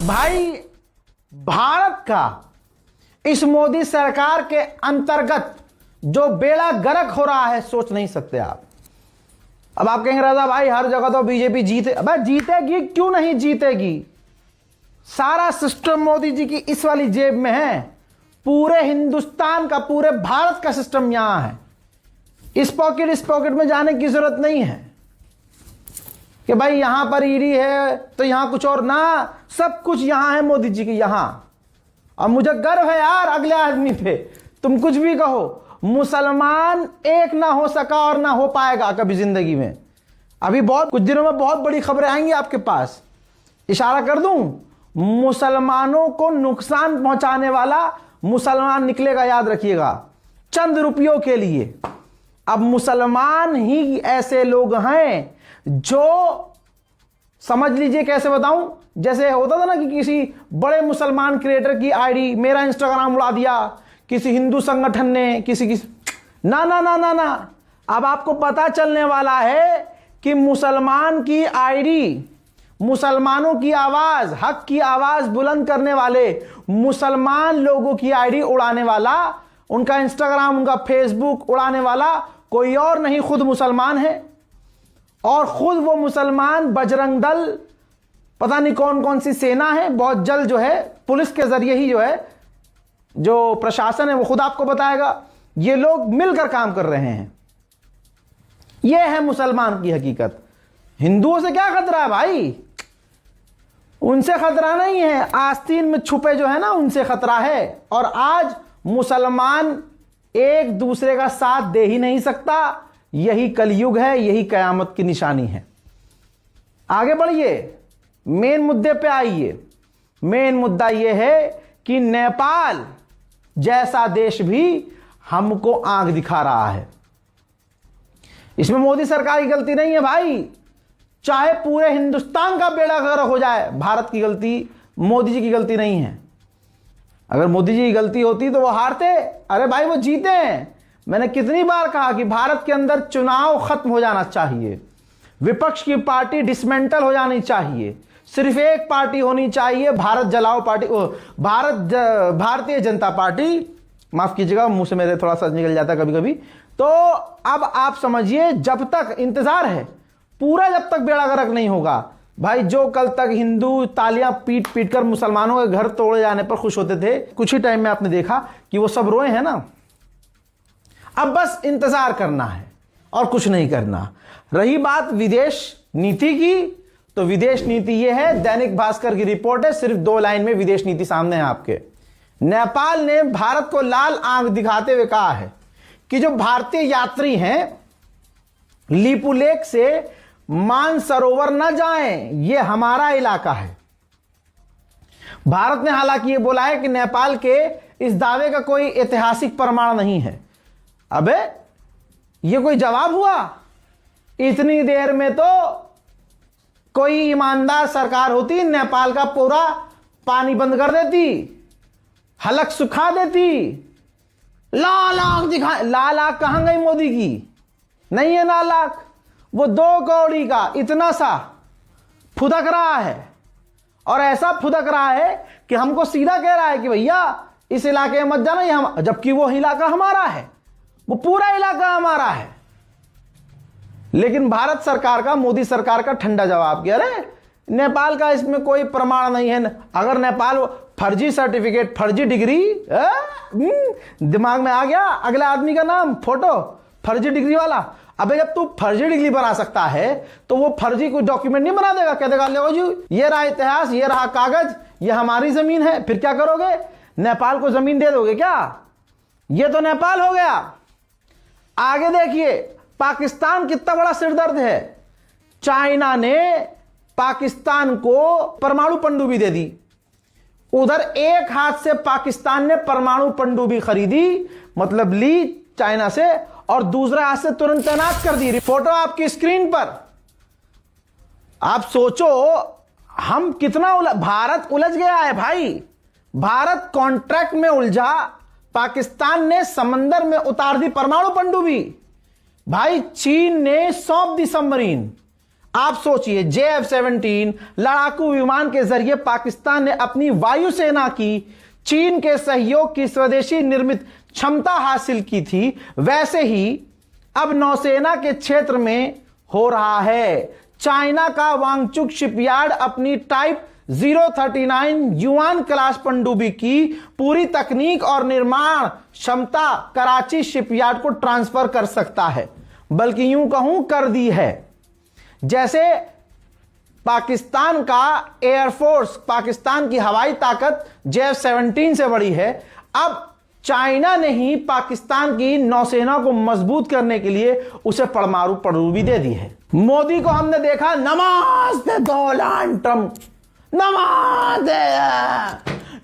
भाई भारत का इस मोदी सरकार के अंतर्गत जो बेड़ा गर्क हो रहा है सोच नहीं सकते आप। अब आप कहेंगे राजा भाई हर जगह तो बीजेपी जीते, अब जीतेगी, क्यों नहीं जीतेगी? सारा सिस्टम मोदी जी की इस वाली जेब में है। पूरे हिंदुस्तान का, पूरे भारत का सिस्टम यहां है। इस पॉकेट में जाने की जरूरत नहीं है कि भाई यहां पर ईडी है तो यहां कुछ और ना, सब कुछ यहां है मोदी जी की यहां। और मुझे गर्व है यार अगले आदमी पे, तुम कुछ भी कहो, मुसलमान एक ना हो सका और ना हो पाएगा कभी जिंदगी में। अभी बहुत कुछ दिनों में बहुत बड़ी खबरें आएंगी आपके पास। इशारा कर दूं, मुसलमानों को नुकसान पहुंचाने वाला मुसलमान निकलेगा, याद रखिएगा, चंद रुपयों के लिए। अब मुसलमान ही ऐसे लोग हैं जो, समझ लीजिए कैसे बताऊं, जैसे होता था ना कि किसी बड़े मुसलमान क्रिएटर की आईडी, मेरा इंस्टाग्राम उड़ा दिया किसी हिंदू संगठन ने, किसी ना ना ना ना ना। अब आपको पता चलने वाला है कि मुसलमान की आईडी, मुसलमानों की आवाज, हक की आवाज बुलंद करने वाले मुसलमान लोगों की आईडी उड़ाने वाला, उनका इंस्टाग्राम, उनका फेसबुक उड़ाने वाला कोई और नहीं, खुद मुसलमान है। और खुद वो मुसलमान बजरंग दल, पता नहीं कौन कौन सी सेना है, बहुत जल्द जो है पुलिस के जरिए ही जो है, जो प्रशासन है वो खुद आपको बताएगा, ये लोग मिलकर काम कर रहे हैं। ये है मुसलमान की हकीकत। हिंदुओं से क्या खतरा है भाई? उनसे खतरा नहीं है, आस्तीन में छुपे जो है ना, उनसे खतरा है। और आज मुसलमान एक दूसरे का साथ दे ही नहीं सकता। यही कलयुग है, यही कयामत की निशानी है। आगे बढ़िए, मेन मुद्दे पे आइए। मेन मुद्दा यह है कि नेपाल जैसा देश भी हमको आंख दिखा रहा है। इसमें मोदी सरकार की गलती नहीं है भाई, चाहे पूरे हिंदुस्तान का बेड़ा गर्क हो जाए, भारत की गलती, मोदी जी की गलती नहीं है। अगर मोदी जी की गलती होती तो वो हारते, अरे भाई वो जीते हैं। मैंने कितनी बार कहा कि भारत के अंदर चुनाव खत्म हो जाना चाहिए, विपक्ष की पार्टी डिसमेंटल हो जानी चाहिए, सिर्फ एक पार्टी होनी चाहिए, भारत जलाओ पार्टी, भारतीय जनता पार्टी। माफ कीजिएगा, मुंह से मेरे थोड़ा सा निकल जाता है कभी कभी। तो अब आप समझिए, जब तक इंतजार है पूरा, जब तक बेड़ा गर्क नहीं होगा भाई। जो कल तक हिंदू तालियां पीट पीट कर मुसलमानों के घर तोड़े जाने पर खुश होते थे, कुछ ही टाइम में आपने देखा कि वो सब रोए हैं ना। अब बस इंतजार करना है और कुछ नहीं करना। रही बात विदेश नीति की, तो विदेश नीति यह है, दैनिक भास्कर की रिपोर्ट है, सिर्फ 2 लाइन में विदेश नीति सामने है आपके। नेपाल ने भारत को लाल आंख दिखाते हुए कहा है कि जो भारतीय यात्री हैं लिपुलेख से मानसरोवर न जाएं, यह हमारा इलाका है। भारत ने हालांकि यह बोला है कि नेपाल के इस दावे का कोई ऐतिहासिक प्रमाण नहीं है। अबे यह कोई जवाब हुआ? इतनी देर में तो कोई ईमानदार सरकार होती, नेपाल का पूरा पानी बंद कर देती, हलक सुखा देती। लाल आंख दिखा, लाल आंख कहां गई मोदी की? नहीं है लाल आंख, वो 2 कौड़ी का इतना सा फुदक रहा है। और ऐसा फुदक रहा है कि हमको सीधा कह रहा है कि भैया इस इलाके में मत जाना, ये हम, जबकि वो इलाका हमारा है, वो पूरा इलाका हमारा है। लेकिन भारत सरकार का, मोदी सरकार का ठंडा जवाब किया, अरे नेपाल का इसमें कोई प्रमाण नहीं है। अगर नेपाल फर्जी सर्टिफिकेट, फर्जी डिग्री, दिमाग में आ गया अगले आदमी का नाम, फोटो, फर्जी डिग्री वाला। अबे जब तू फर्जी डिग्री बना सकता है तो वो फर्जी कोई डॉक्यूमेंट नहीं बना देगा? कह देगा लो जी ये रहा इतिहास, ये रहा कागज, ये हमारी जमीन है। फिर क्या करोगे? नेपाल को जमीन दे दोगे क्या? ये तो नेपाल हो गया। आगे देखिए, पाकिस्तान कितना बड़ा सिरदर्द है। चाइना ने पाकिस्तान को परमाणु पनडुब्बी दे दी। उधर एक हाथ से पाकिस्तान ने परमाणु पनडुब्बी खरीदी, मतलब ली चाइना से, और दूसरे हाथ से तुरंत तैनात कर दी। फोटो आपकी स्क्रीन पर। आप सोचो हम कितना भारत उलझ गया है भाई। भारत कॉन्ट्रैक्ट में उलझा, पाकिस्तान ने समंदर में उतार दी परमाणु पनडुब्बी। भाई चीन ने सौंप दी सबमरीन। आप सोचिए, JF-17 लड़ाकू विमान के जरिए पाकिस्तान ने अपनी वायुसेना की चीन के सहयोग की स्वदेशी निर्मित क्षमता हासिल की थी, वैसे ही अब नौसेना के क्षेत्र में हो रहा है। चाइना का वांगचुक शिपयार्ड अपनी टाइप 039 युआन क्लास पनडुब्बी की पूरी तकनीक और निर्माण क्षमता कराची शिपयार्ड को ट्रांसफर कर सकता है, बल्कि यूं कहूं कर दी है। जैसे पाकिस्तान का एयरफोर्स, पाकिस्तान की हवाई ताकत JF-17 से बड़ी है, अब चाइना ने ही पाकिस्तान की नौसेना को मजबूत करने के लिए उसे परमाणु पनडुब्बी दे दी है। मोदी को हमने देखा नमस्ते डोनाल्ड ट्रंप, नमस्ते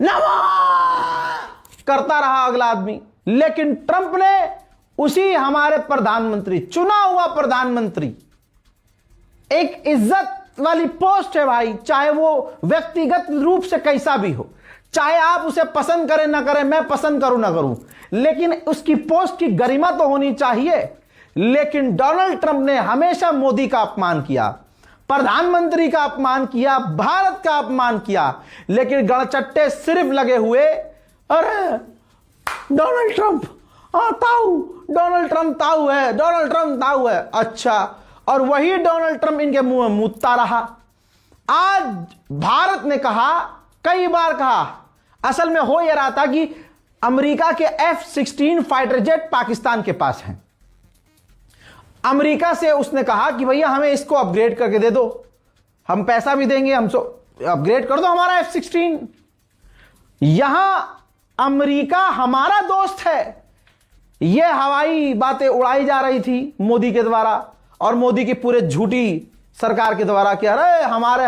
नमस्ते करता रहा अगला आदमी, लेकिन ट्रंप ने उसी हमारे प्रधानमंत्री, चुना हुआ प्रधानमंत्री, एक इज्जत वाली पोस्ट है भाई, चाहे वो व्यक्तिगत रूप से कैसा भी हो, चाहे आप उसे पसंद करें ना करें, मैं पसंद करूं ना करूं, लेकिन उसकी पोस्ट की गरिमा तो होनी चाहिए। लेकिन डोनाल्ड ट्रंप ने हमेशा मोदी का अपमान किया, प्रधानमंत्री का अपमान किया, भारत का अपमान किया, लेकिन गड़चट्टे सिर्फ लगे हुए, अरे डोनाल्ड ट्रंप ताऊ, डोनाल्ड ट्रंप ताऊ है, डोनाल्ड ट्रंप ताऊ है, अच्छा, और वही डोनाल्ड ट्रंप इनके मुंह में मुतता रहा। आज भारत ने कहा, कई बार कहा, असल में हो यह रहा था कि अमेरिका के F-16 फाइटर जेट पाकिस्तान के पास हैं। अमेरिका से उसने कहा कि भैया हमें इसको अपग्रेड करके दे दो, हम पैसा भी देंगे, हमसे अपग्रेड कर दो हमारा F-16। यहां अमेरिका हमारा दोस्त है, यह हवाई बातें उड़ाई जा रही थी मोदी के द्वारा और मोदी की पूरे झूठी सरकार के द्वारा कि अरे हमारे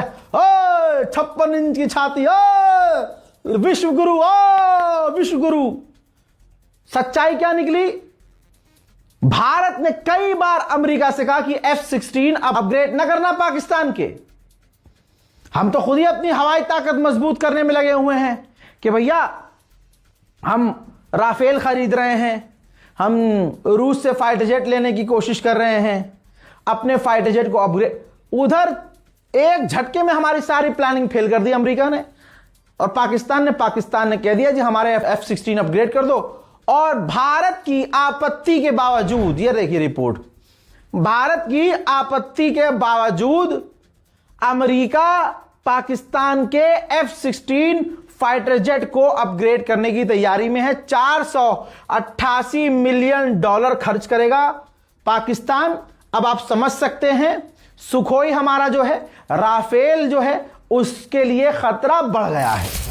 56 इंच की छाती, विश्व गुरु, विश्व गुरु। सच्चाई क्या निकली? भारत ने कई बार अमेरिका से कहा कि F-16 अब अपग्रेड न करना पाकिस्तान के। हम तो खुद ही अपनी हवाई ताकत मजबूत करने में लगे हुए हैं कि भैया हम राफेल खरीद रहे हैं, हम रूस से फाइटर जेट लेने की कोशिश कर रहे हैं, अपने फाइटर जेट को अपग्रेड। उधर एक झटके में हमारी सारी प्लानिंग फेल कर दी अमेरिका ने, और पाकिस्तान ने कह दिया जी हमारे F-16 अपग्रेड कर दो। और भारत की आपत्ति के बावजूद, ये देखिए रिपोर्ट, भारत की आपत्ति के बावजूद अमेरिका पाकिस्तान के F-16 फाइटर जेट को अपग्रेड करने की तैयारी में है। $488 मिलियन खर्च करेगा पाकिस्तान। अब आप समझ सकते हैं सुखोई हमारा जो है, राफेल जो है, उसके लिए खतरा बढ़ गया है।